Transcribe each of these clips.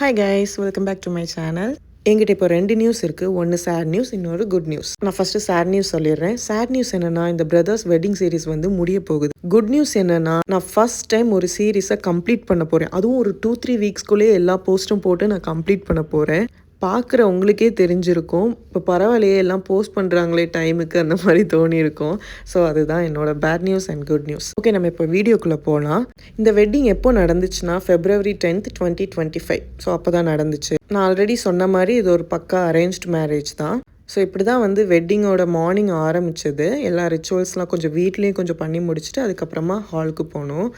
Hi guys, welcome back to my channel. என்கிட்ட இப்போ 2 news இருக்குது. ஒன்று சேட் நியூஸ், இன்னொரு குட் நியூஸ். நான் ஃபஸ்ட்டு சேட் நியூஸ் சொல்லிடுறேன். சேட் நியூஸ் என்னன்னா, இந்த பிரதர்ஸ் வெட்டிங் சீரிஸ் வந்து முடிய போகுது. குட் நியூஸ் என்னன்னா, நான் ஃபர்ஸ்ட் டைம் ஒரு சீரீஸை கம்ப்ளீட் பண்ண போகிறேன். அதுவும் ஒரு 2-3 வீக்ஸ்க்குள்ளேயே எல்லா போஸ்ட்டும் போட்டு நான் கம்ப்ளீட் பண்ண போகிறேன். பார்க்குற உங்களுக்கே தெரிஞ்சிருக்கும், இப்போ பரவாயில்லையே எல்லாம் போஸ்ட் பண்ணுறாங்களே டைமுக்கு, அந்த மாதிரி தோணியிருக்கும். ஸோ அதுதான் என்னோட bad news and good news. Okay, நம்ம இப்போ வீடியோக்குள்ளே போகலாம். இந்த வெட்டிங் எப்போ நடந்துச்சுன்னா February 10th, 2025. ஸோ அப்போ தான் நடந்துச்சு. நான் ஆல்ரெடி சொன்ன மாதிரி இது ஒரு பக்கா அரேஞ்ச்டு மேரேஜ் தான். ஸோ இப்படி தான் வந்து வெட்டிங்கோட மார்னிங் ஆரம்பிச்சது. எல்லா ரிச்சுவல்ஸ்லாம் கொஞ்சம் வீட்லேயும் கொஞ்சம் பண்ணி முடிச்சுட்டு அதுக்கப்புறமா ஹாலுக்கு போனோம்.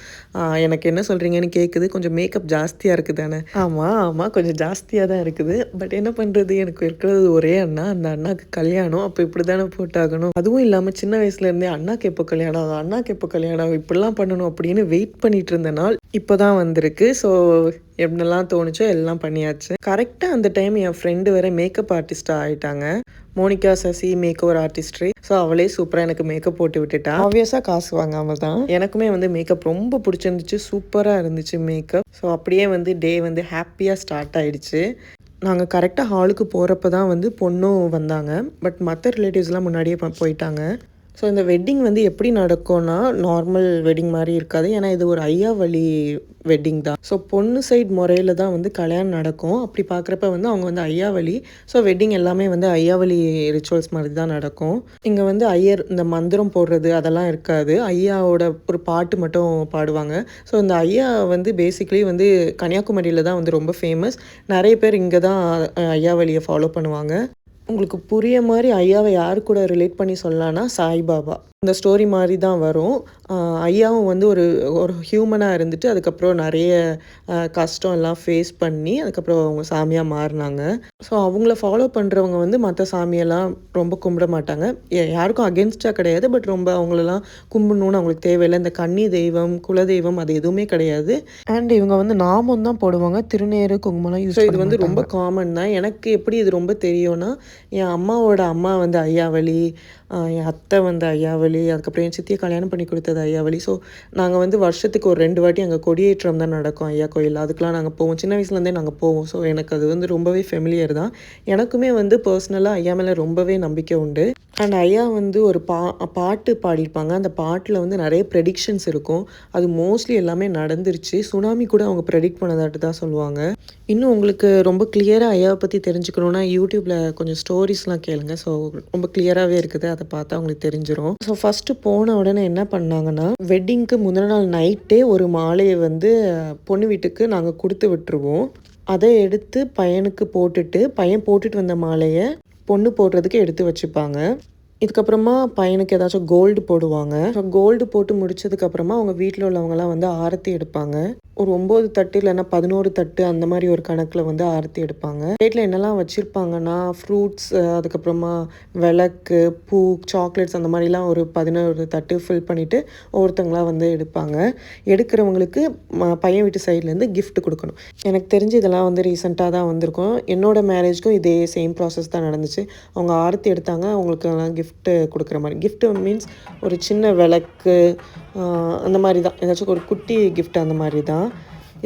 எனக்கு என்ன சொல்கிறீங்கன்னு கேட்குது, கொஞ்சம் மேக்கப் ஜாஸ்தியாக இருக்குது தானே? ஆமாம், கொஞ்சம் ஜாஸ்தியாக தான் இருக்குது. பட் என்ன பண்ணுறது, எனக்கு இருக்கிறது ஒரே அண்ணா. அந்த அண்ணாக்கு கல்யாணம், அப்போ இப்படி தானே போட்டாகணும். அதுவும் இல்லாமல் சின்ன வயசுலேருந்தே அண்ணாக்கு எப்போ கல்யாணம் ஆகும், அண்ணாக்கு எப்போ கல்யாணம் ஆகும், இப்படிலாம் பண்ணணும் அப்படின்னு வெயிட் பண்ணிட்டு இருந்த நாள் இப்போ தான் வந்திருக்கு. ஸோ எப்படிலாம் தோணுச்சோ எல்லாம் பண்ணியாச்சு. கரெக்டாக அந்த டைம் என் ஃப்ரெண்டு வேறு மேக்கப் ஆர்டிஸ்டாக ஆகிட்டாங்க. Monika Sasi make over artistry. So அவளே சூப்பராக எனக்கு மேக்கப் போட்டு விட்டுட்டா. ஆப்வியஸாக காசு வாங்காமல் தான். எனக்குமே வந்து மேக்கப் ரொம்ப பிடிச்சிருந்துச்சு, சூப்பராக இருந்துச்சு மேக்கப். ஸோ அப்படியே வந்து டே வந்து ஹாப்பியாக ஸ்டார்ட் ஆகிடுச்சு. நாங்கள் கரெக்டாக ஹாலுக்கு போகிறப்ப தான் வந்து பொண்ணும் வந்தாங்க. பட் மற்ற ரிலேட்டிவ்ஸ்லாம் முன்னாடியே போயிட்டாங்க. ஸோ இந்த வெட்டிங் வந்து எப்படி நடக்கும்னா, நார்மல் வெட்டிங் மாதிரி இருக்காது. ஏன்னா இது ஒரு ஐயா வழி வெட்டிங் தான். ஸோ பொண்ணு சைட் முறையில் தான் வந்து கல்யாணம் நடக்கும். அப்படி பார்க்குறப்ப வந்து அவங்க வந்து ஐயா வழி. ஸோ வெட்டிங் எல்லாமே வந்து ஐயா வழி ரிச்சுவல்ஸ் மாதிரி தான் நடக்கும். இங்கே வந்து ஐயர் இந்த மந்திரம் போடுறது அதெல்லாம் இருக்காது. ஐயாவோட ஒரு பாட்டு மட்டும் பாடுவாங்க. ஸோ இந்த ஐயா வந்து பேசிக்கலி வந்து கன்னியாகுமரியில் தான் வந்து ரொம்ப ஃபேமஸ். நிறைய பேர் இங்கே தான் ஐயா வழியை ஃபாலோ பண்ணுவாங்க. உங்களுக்கு புரிய மாதிரி ஐயாவை யார் கூட ரிலேட் பண்ணி சொல்லலான்னா, சாய்பாபா. இந்த ஸ்டோரி மாதிரி தான் வரும். ஐயாவும் வந்து ஒரு ஒரு ஹியூமனாக இருந்துட்டு அதுக்கப்புறம் நிறைய கஷ்டம் எல்லாம் ஃபேஸ் பண்ணி அதுக்கப்புறம் அவங்க சாமியாக மாறினாங்க. ஸோ அவங்கள ஃபாலோ பண்ணுறவங்க வந்து மற்ற சாமியெல்லாம் ரொம்ப கும்பிட மாட்டாங்க. யாருக்கும் அகென்ஸ்டாக கிடையாது. பட் ரொம்ப அவங்களெல்லாம் கும்பிடணுன்னு அவங்களுக்கு தேவையில்லை. இந்த கன்னி தெய்வம், குலதெய்வம் அது எதுவுமே கிடையாது. அண்ட் இவங்க வந்து நாமம் தான் போடுவாங்க, திருநேரு குங்குமம்லாம் யூஸ். ஸோ இது வந்து ரொம்ப காமன் தான். எனக்கு எப்படி இது ரொம்ப தெரியும்னா, என் அம்மாவோட அம்மா வந்து ஐயாவளி, என் அத்தை வந்து ஐயாவளி, அதுக்கப்புறம் என் சித்தியை கல்யாணம் பண்ணி கொடுத்தது ஐயாவளி. ஸோ நாங்கள் வந்து வருஷத்துக்கு ஒரு 2 வாட்டி அங்கே கொடியேற்றம் தான் நடக்கும் ஐயா கோயில். அதுக்கெலாம் நாங்கள் போவோம். சின்ன வயசுலேருந்தே நாங்கள் போவோம். ஸோ எனக்கு அது வந்து ரொம்பவே ஃபெமிலியர் தான். எனக்குமே வந்து பர்சனலாக ஐயா மேலே ரொம்பவே நம்பிக்கை உண்டு. அண்ட் ஐயா வந்து ஒரு பாட்டு பாடியிருப்பாங்க. அந்த பாட்டில் வந்து நிறைய ப்ரெடிக்ஷன்ஸ் இருக்கும். அது மோஸ்ட்லி எல்லாமே நடந்துருச்சு. சுனாமி கூட அவங்க ப்ரெடிக்ட் பண்ணதாட்டு தான் சொல்லுவாங்க. இன்னும் உங்களுக்கு ரொம்ப கிளியராக ஐயாவை பற்றி தெரிஞ்சுக்கணுன்னா யூடியூப்பில் கொஞ்சம் ஸ்டோரிஸ்லாம் கேளுங்க. ஸோ ரொம்ப கிளியராகவே இருக்குது, அதை பார்த்தா அவங்களுக்கு தெரிஞ்சிடும். ஸோ ஃபஸ்ட்டு போன உடனே என்ன பண்ணாங்கன்னா, வெட்டிங்க்கு முந்தின நாள் நைட்டே ஒரு மாலையை வந்து பொண்ணு வீட்டுக்கு நாங்கள் கொடுத்து விட்டுருவோம். அதை எடுத்து பையனுக்கு போட்டுட்டு, பையன் போட்டுட்டு வந்த மாலையை பொண்ணு போடுறதுக்கு எடுத்து வச்சுப்பாங்க. இதுக்கப்புறமா பையனுக்கு ஏதாச்சும் கோல்டு போடுவாங்க. ஸோ கோல்டு போட்டு முடிச்சதுக்கப்புறமா அவங்க வீட்டில் உள்ளவங்கலாம் வந்து ஆரத்தி எடுப்பாங்க. ஒரு 9 தட்டு இல்லைன்னா 11 தட்டு அந்த மாதிரி ஒரு கணக்கில் வந்து ஆரத்தி எடுப்பாங்க. வீட்டில் என்னெல்லாம் வச்சுருப்பாங்கன்னா, ஃப்ரூட்ஸ், அதுக்கப்புறமா விளக்கு, பூ, சாக்லேட்ஸ் அந்த மாதிரிலாம் ஒரு 11 தட்டு ஃபில் பண்ணிவிட்டு ஒவ்வொருத்தங்களாம் வந்து எடுப்பாங்க. எடுக்கிறவங்களுக்கு பையன் வீட்டு சைட்லேருந்து கிஃப்ட் கொடுக்கணும். எனக்கு தெரிஞ்சு இதெல்லாம் வந்து ரீசெண்டாக தான் வந்திருக்கும். என்னோடய மேரேஜ்க்கும் இதே சேம் ப்ராசஸ் தான் நடந்துச்சு. அவங்க ஆரத்தி எடுத்தாங்க, அவங்களுக்கு எல்லாம் கிஃப்ட்டு கொடுக்குற மாதிரி. கிஃப்ட்டு மீன்ஸ் ஒரு சின்ன விளக்கு அந்த மாதிரி தான், ஏதாச்சும் ஒரு குட்டி கிஃப்ட் அந்த மாதிரி தான்.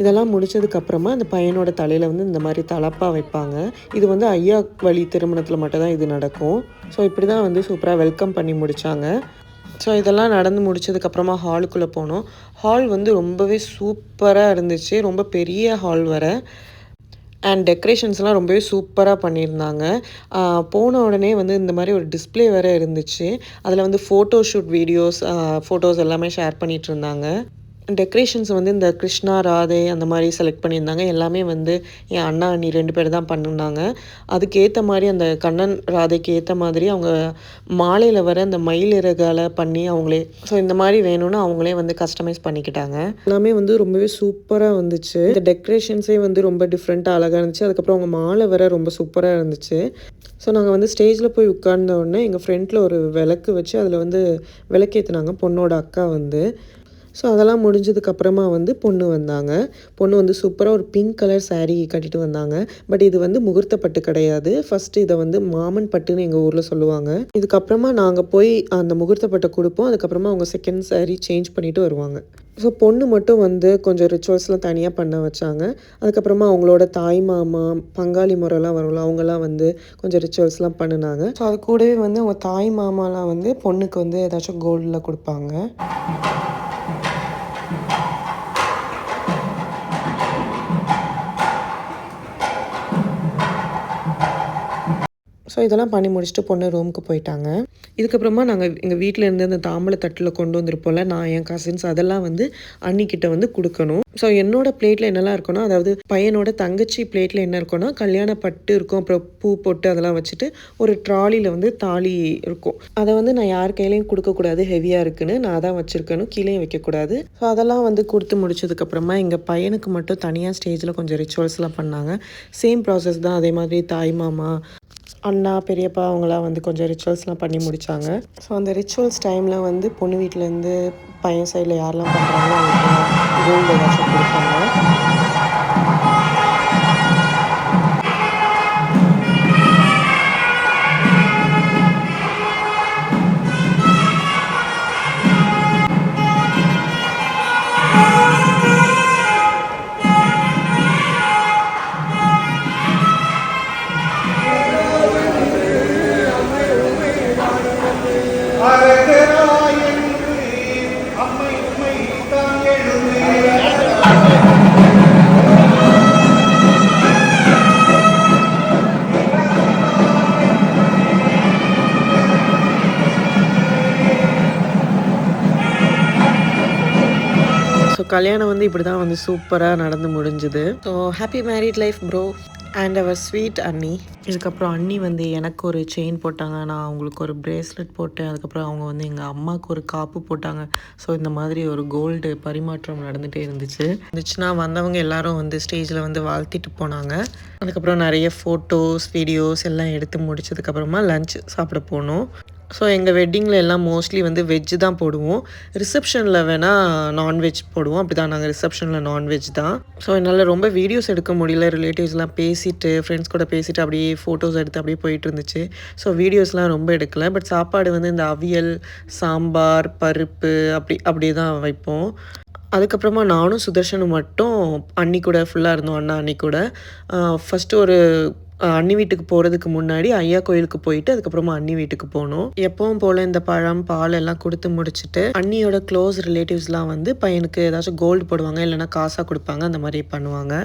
இதெல்லாம் முடித்ததுக்கப்புறமா அந்த பையனோட தலையில் வந்து இந்த மாதிரி தலப்பாக வைப்பாங்க. இது வந்து ஐயா வழி திருமணத்தில் மட்டும்தான் இது நடக்கும். ஸோ இப்படி தான் வந்து சூப்பராக வெல்கம் பண்ணி முடித்தாங்க. ஸோ இதெல்லாம் நடந்து முடிச்சதுக்கப்புறமா ஹாலுக்குள்ளே போனோம். ஹால் வந்து ரொம்பவே சூப்பராக இருந்துச்சு. ரொம்ப பெரிய ஹால் வர. அண்ட் டெக்கரேஷன்ஸ்லாம் ரொம்பவே சூப்பராக பண்ணியிருந்தாங்க. போன உடனே வந்து இந்த மாதிரி ஒரு டிஸ்பிளே வேறு இருந்துச்சு. அதில் வந்து ஃபோட்டோ ஷூட் வீடியோஸ், ஃபோட்டோஸ் எல்லாமே ஷேர் பண்ணிகிட்டு இருந்தாங்க. டெக்கரேஷன்ஸ் வந்து இந்த கிருஷ்ணா, ராதே அந்த மாதிரி செலக்ட் பண்ணியிருந்தாங்க. எல்லாமே வந்து என் அண்ணா அண்ணி 2 பேர் தான் பண்ணியிருந்தாங்க. அதுக்கேற்ற மாதிரி அந்த கண்ணன் ராதைக்கு ஏற்ற மாதிரி அவங்க மாலையில் வர அந்த மயில் இறகால பண்ணி அவங்களே, ஸோ இந்த மாதிரி வேணும்னு அவங்களே வந்து கஸ்டமைஸ் பண்ணிக்கிட்டாங்க. எல்லாமே வந்து ரொம்பவே சூப்பராக வந்துச்சு. இந்த டெக்கரேஷன்ஸே வந்து ரொம்ப டிஃப்ரெண்ட்டாக அழகாக இருந்துச்சு. அதுக்கப்புறம் அவங்க மாலை வர ரொம்ப சூப்பராக இருந்துச்சு. ஸோ நாங்கள் வந்து ஸ்டேஜில் போய் உட்கார்ந்த உடனே எங்கள் ஃப்ரெண்டில் ஒரு விளக்கு வச்சு அதில் வந்து விளக்கேற்றினாங்க பொண்ணோட அக்கா வந்து. ஸோ அதெல்லாம் முடிஞ்சதுக்கப்புறமா வந்து பொண்ணு வந்தாங்க. பொண்ணு வந்து சூப்பராக ஒரு பிங்க் கலர் saree கட்டிட்டு வந்தாங்க. பட் இது வந்து முகூர்த்த பட்டு கிடையாது. ஃபஸ்ட்டு இதை வந்து மாமன் பட்டுன்னு எங்கள் ஊரில் சொல்லுவாங்க. இதுக்கப்புறமா நாங்கள் போய் அந்த முகூர்த்த பட்டை கொடுப்போம். அதுக்கப்புறமா அவங்க செகண்ட் saree சேஞ்ச் பண்ணிவிட்டு வருவாங்க. ஸோ பொண்ணு மட்டும் வந்து கொஞ்சம் ரிச்சுவல்ஸ்லாம் தனியாக பண்ண வச்சாங்க. அதுக்கப்புறமா அவங்களோட தாய் மாமா, பங்காளி முறைலாம் வரும்ல, அவங்கலாம் வந்து கொஞ்சம் ரிச்சுவல்ஸ்லாம் பண்ணுனாங்க. ஸோ அது கூடவே வந்து அவங்க தாய் மாமாலாம் வந்து பொண்ணுக்கு வந்து ஏதாச்சும் கோல்டில் கொடுப்பாங்க. ஸோ இதெல்லாம் பண்ணி முடிச்சுட்டு பொண்ணு ரூமுக்கு போயிட்டாங்க. இதுக்கப்புறமா நாங்கள் எங்கள் வீட்டிலேருந்து அந்த தாம்பூல தட்டில் கொண்டு வந்திருப்போம்ல, நான் என் கசின்ஸ் அதெல்லாம் வந்து அண்ணிக்கிட்ட வந்து கொடுக்கணும். ஸோ என்னோட பிளேட்டில் என்னெல்லாம் இருக்குன்னா, அதாவது பையனோட தங்கச்சி பிளேட்டில் என்ன இருக்குன்னா, கல்யாண பட்டு இருக்கும், அப்புறம் பூ போட்டு அதெல்லாம் வச்சுட்டு ஒரு ட்ராலியில் வந்து தாலி இருக்கும். அதை வந்து நான் யார் கையிலையும் கொடுக்கக்கூடாது, ஹெவியாக இருக்குன்னு நான் தான் வச்சுருக்கணும், கீழேயும் வைக்கக்கூடாது. ஸோ அதெல்லாம் வந்து கொடுத்து முடிச்சதுக்கப்புறமா எங்கள் பையனுக்கு மட்டும் தனியாக ஸ்டேஜில் கொஞ்சம் ரிச்சுவல்ஸ்லாம் பண்ணாங்க. சேம் ப்ராசஸ் தான். அதே மாதிரி தாய் மாமா, அண்ணா, பெரியப்பா அவங்களாம் வந்து கொஞ்சம் ரிச்சுவல்ஸ்லாம் பண்ணி முடித்தாங்க. ஸோ அந்த ரிச்சுவல்ஸ் டைமில் வந்து பொண்ணு வீட்டிலேருந்து பையன் சைடில் யாரெல்லாம் பண்ணுறாங்களோ அவங்களுக்கு கோல்டு ஏதாச்சும் கொடுப்பாங்க. ஸோ கல்யாணம் வந்து இப்படி தான் வந்து சூப்பராக நடந்து முடிஞ்சுது. So happy married life bro and our sweet அண்ணி. இதுக்கப்புறம் அண்ணி வந்து எனக்கு ஒரு செயின் போட்டாங்க, நான் அவங்களுக்கு ஒரு பிரேஸ்லெட் போட்டேன். அதுக்கப்புறம் அவங்க வந்து எங்கள் அம்மாவுக்கு ஒரு காப்பு போட்டாங்க. ஸோ இந்த மாதிரி ஒரு கோல்டு பரிமாற்றம் நடந்துகிட்டே இருந்துச்சுன்னா வந்தவங்க எல்லாரும் வந்து ஸ்டேஜில் வந்து வாழ்த்திட்டு போனாங்க. அதுக்கப்புறம் நிறைய ஃபோட்டோஸ், வீடியோஸ் எல்லாம் எடுத்து முடிச்சதுக்கப்புறமா லஞ்ச் சாப்பிட போனோம். ஸோ எங்கள் வெட்டிங்கில் எல்லாம் மோஸ்ட்லி வந்து வெஜ்ஜு தான் போடுவோம். ரிசப்ஷனில் வேணால் நான்வெஜ் போடுவோம். அப்படி தான் நாங்கள் ரிசப்ஷனில் நான்வெஜ் தான். ஸோ என்னால் ரொம்ப வீடியோஸ் எடுக்க முடியல. ரிலேட்டிவ்ஸ்லாம் பேசிட்டு, ஃப்ரெண்ட்ஸ் கூட பேசிட்டு அப்படியே ஃபோட்டோஸ் எடுத்து அப்படியே போயிட்டு இருந்துச்சு. ஸோ வீடியோஸ்லாம் ரொம்ப எடுக்கலை. பட் சாப்பாடு வந்து இந்த அவியல், சாம்பார், பருப்பு அப்படி தான் வைப்போம். அதுக்கப்புறமா நானும் சுதர்ஷனும் மட்டும் அண்ணி கூட ஃபுல்லாக இருந்தோம். அண்ணி கூட ஃபஸ்ட்டு ஒரு அண்ணி வீட்டுக்கு போகிறதுக்கு முன்னாடி ஐயா கோயிலுக்கு போயிட்டு அதுக்கப்புறமா அண்ணி வீட்டுக்கு போனோம். எப்பவும் போல் இந்த பழம், பால் எல்லாம் கொடுத்து முடிச்சுட்டு அண்ணியோட க்ளோஸ் ரிலேட்டிவ்ஸ்லாம் வந்து பையனுக்கு ஏதாச்சும் கோல்டு போடுவாங்க, இல்லைனா காசாக கொடுப்பாங்க, அந்த மாதிரி பண்ணுவாங்க.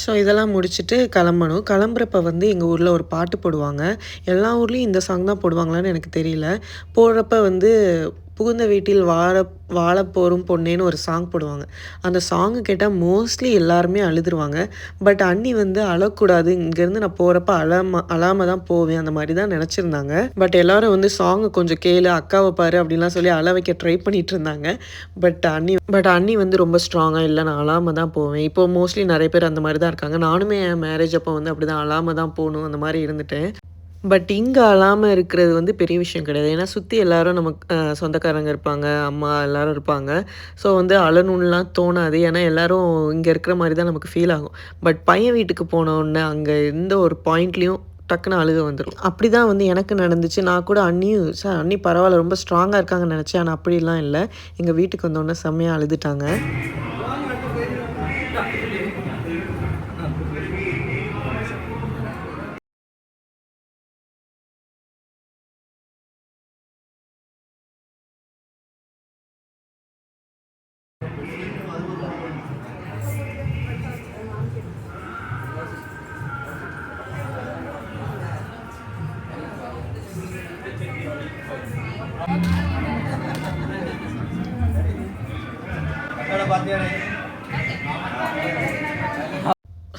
ஸோ இதெல்லாம் முடிச்சுட்டு கிளம்பணும். கிளம்புறப்ப வந்து எங்கள் ஊரில் ஒரு பாட்டு போடுவாங்க. எல்லா ஊர்லேயும் இந்த சாங் தான் போடுவாங்களான்னு எனக்கு தெரியல. போடுறப்ப வந்து புகுந்த வீட்டில் வாழ போரும் பொண்ணேன்னு ஒரு சாங் போடுவாங்க. அந்த சாங்கு கேட்டால் மோஸ்ட்லி எல்லாருமே அழுதுருவாங்க. பட் அண்ணி வந்து அழக்கூடாது, இங்கேருந்து நான் போகிறப்ப அழாமல் தான் போவேன், அந்த மாதிரி தான் நினச்சிருந்தாங்க. பட் எல்லோரும் வந்து சாங்கை கொஞ்சம் கேளு, அக்காவை பாரு அப்படின்லாம் சொல்லி அழ வைக்க ட்ரை பண்ணிகிட்டு இருந்தாங்க. பட் அண்ணி வந்து ரொம்ப ஸ்ட்ராங்காக இல்லை, நான் அழாமல் தான் போவேன். இப்போது மோஸ்ட்லி நிறைய பேர் அந்த மாதிரி தான் இருக்காங்க. நானுமே என் மேரேஜ் அப்போ வந்து அப்படி தான் அழாமல் தான் போகணும் அந்த மாதிரி இருந்துட்டேன். பட் இங்கே அழாமல் இருக்கிறது வந்து பெரிய விஷயம் கிடையாது. ஏன்னா சுற்றி எல்லோரும் நமக்கு சொந்தக்காரங்க இருப்பாங்க, அம்மா எல்லோரும் இருப்பாங்க. ஸோ வந்து அழணுன்னுலாம் தோணாது. ஏன்னா எல்லோரும் இங்கே இருக்கிற மாதிரி தான் நமக்கு ஃபீல் ஆகும். பட் பையன் வீட்டுக்கு போனோடனே அங்கே எந்த ஒரு பாயிண்ட்லேயும் டக்குன்னு அழுக வந்துடும். அப்படி தான் வந்து எனக்கு நடந்துச்சு. நான் கூட அண்ணி பரவாயில்ல, ரொம்ப ஸ்ட்ராங்காக இருக்காங்கன்னு நினச்சேன். ஆனால் அப்படிலாம் இல்லை. எங்கள் வீட்டுக்கு வந்தோடனே செம்மையாக அழுதுட்டாங்க.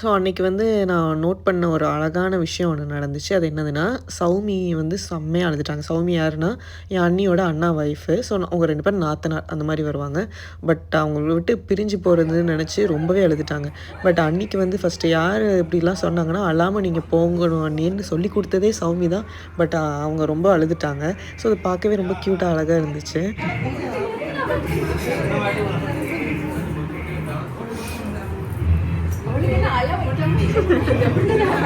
ஸோ அன்றைக்கி வந்து நான் நோட் பண்ண ஒரு அழகான விஷயம் ஒன்று நடந்துச்சு. அது என்னதுன்னா, சௌமி வந்து செம்மையாக அழுதுட்டாங்க. சௌமி யாருன்னா என் அண்ணியோட அண்ணா ஒய்ஃபு. ஸோ அவங்க 2 பேரும் நாத்தனார் அந்த மாதிரி வருவாங்க. பட் அவங்கள விட்டு பிரிஞ்சு போகிறதுன்னு நினச்சி ரொம்பவே அழுதுட்டாங்க. பட் அன்றைக்கி வந்து ஃபஸ்ட்டு யார் இப்படிலாம் சொன்னாங்கன்னா, அழாமல் நீங்கள் போங்கணும் அண்ணின்னு சொல்லி கொடுத்ததே சௌமி தான். பட் அவங்க ரொம்ப அழுதுட்டாங்க. ஸோ அதை பார்க்கவே ரொம்ப க்யூட்டாக அழகாக இருந்துச்சு. எனக்கு தெரியும்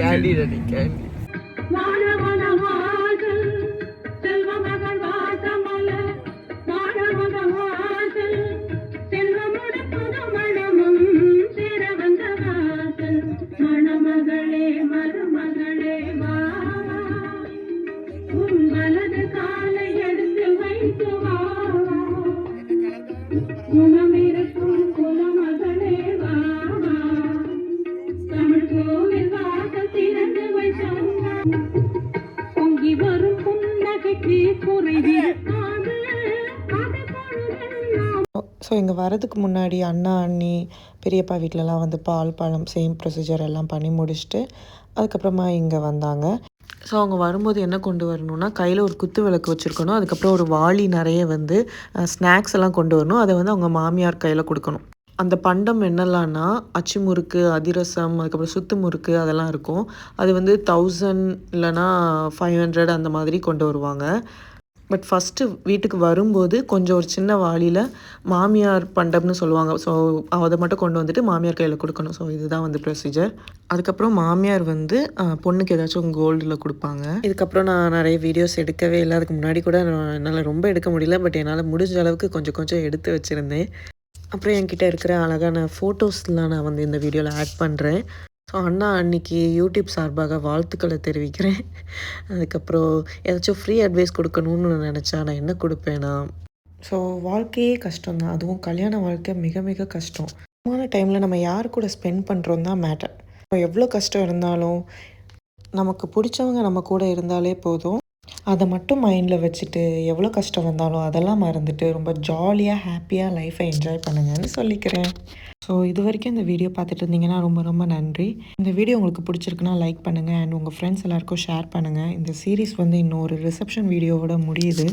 கேண்டி ரெடி கேண்டி. ஸோ இங்கே வரதுக்கு முன்னாடி அண்ணா அண்ணி பெரியப்பா வீட்டிலலாம் வந்து பால் பழம் சேம் ப்ரொசீஜர் எல்லாம் பண்ணி முடிச்சுட்டு அதுக்கப்புறமா இங்கே வந்தாங்க. ஸோ அவங்க வரும்போது என்ன கொண்டு வரணும்னா கையில் ஒரு குத்து விளக்கு வச்சுருக்கணும், அதுக்கப்புறம் ஒரு வாளி நிறைய வந்து ஸ்நாக்ஸ் எல்லாம் கொண்டு வரணும். அதை வந்து அவங்க மாமியார் கையில் கொடுக்கணும். அந்த பண்டம் என்னெல்லாம்னா அச்சு முறுக்கு, அதிரசம், அதுக்கப்புறம் சுத்து முறுக்கு அதெல்லாம் இருக்கும். அது வந்து 1000 இல்லைனா 500 அந்த மாதிரி கொண்டு வருவாங்க. பட் ஃபஸ்ட்டு வீட்டுக்கு வரும்போது கொஞ்சம் ஒரு சின்ன வாளியில் மாமியார் பண்டம்னு சொல்லுவாங்க. ஸோ அதை மட்டும் கொண்டு வந்துட்டு மாமியார் கையில் கொடுக்கணும். ஸோ இதுதான் வந்து ப்ரொசீஜர். அதுக்கப்புறம் மாமியார் வந்து பொண்ணுக்கு ஏதாச்சும் கோல்டில் கொடுப்பாங்க. இதுக்கப்புறம் நான் நிறைய வீடியோஸ் எடுக்கவே இல்லை. அதுக்கு முன்னாடி கூட என்னால் ரொம்ப எடுக்க முடியல, பட் என்னால் முடிஞ்ச அளவுக்கு கொஞ்சம் கொஞ்சம் எடுத்து வச்சுருந்தேன். அப்புறம் என்கிட்ட இருக்கிற அழகான ஃபோட்டோஸ்லாம் நான் வந்து இந்த வீடியோவில் ஆட் பண்ணுறேன். ஸோ அண்ணா அன்னைக்கு யூடியூப் சார்பாக வாழ்த்துக்களை தெரிவிக்கிறேன். அதுக்கப்புறம் ஏதாச்சும் ஃப்ரீ அட்வைஸ் கொடுக்கணும்னு நினச்சா நான் என்ன கொடுப்பேன்னா, ஸோ வாழ்க்கையே கஷ்டம்தான், அதுவும் கல்யாண வாழ்க்கை மிக மிக கஷ்டம். டைமில் நம்ம யார் கூட ஸ்பெண்ட் பண்ணுறோம் தான் மேட்டர். எவ்வளோ கஷ்டம் இருந்தாலும் நமக்கு பிடிச்சவங்க நம்ம கூட இருந்தாலே போதும். அதை மட்டும் மைண்டில் வச்சுட்டு எவ்வளோ கஷ்டம் வந்தாலும் அதெல்லாம் மறந்துட்டு ரொம்ப ஜாலியாக ஹாப்பியாக லைஃப்பை என்ஜாய் பண்ணுங்கன்னு சொல்லிக்கிறேன். ஸோ இது வரைக்கும் இந்த வீடியோ பார்த்துட்டு இருந்தீங்கன்னா ரொம்ப ரொம்ப நன்றி. இந்த வீடியோ உங்களுக்கு பிடிச்சிருக்குன்னா லைக் பண்ணுங்கள் அண்ட் உங்கள் ஃப்ரெண்ட்ஸ் எல்லாருக்கும் ஷேர் பண்ணுங்கள். இந்த சீரீஸ் வந்து இன்னொரு ரிசப்ஷன் வீடியோவோட முடியுது.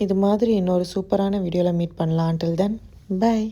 இது மாதிரி இன்னொரு சூப்பரான வீடியோவில் மீட் பண்ணலாம். until then bye.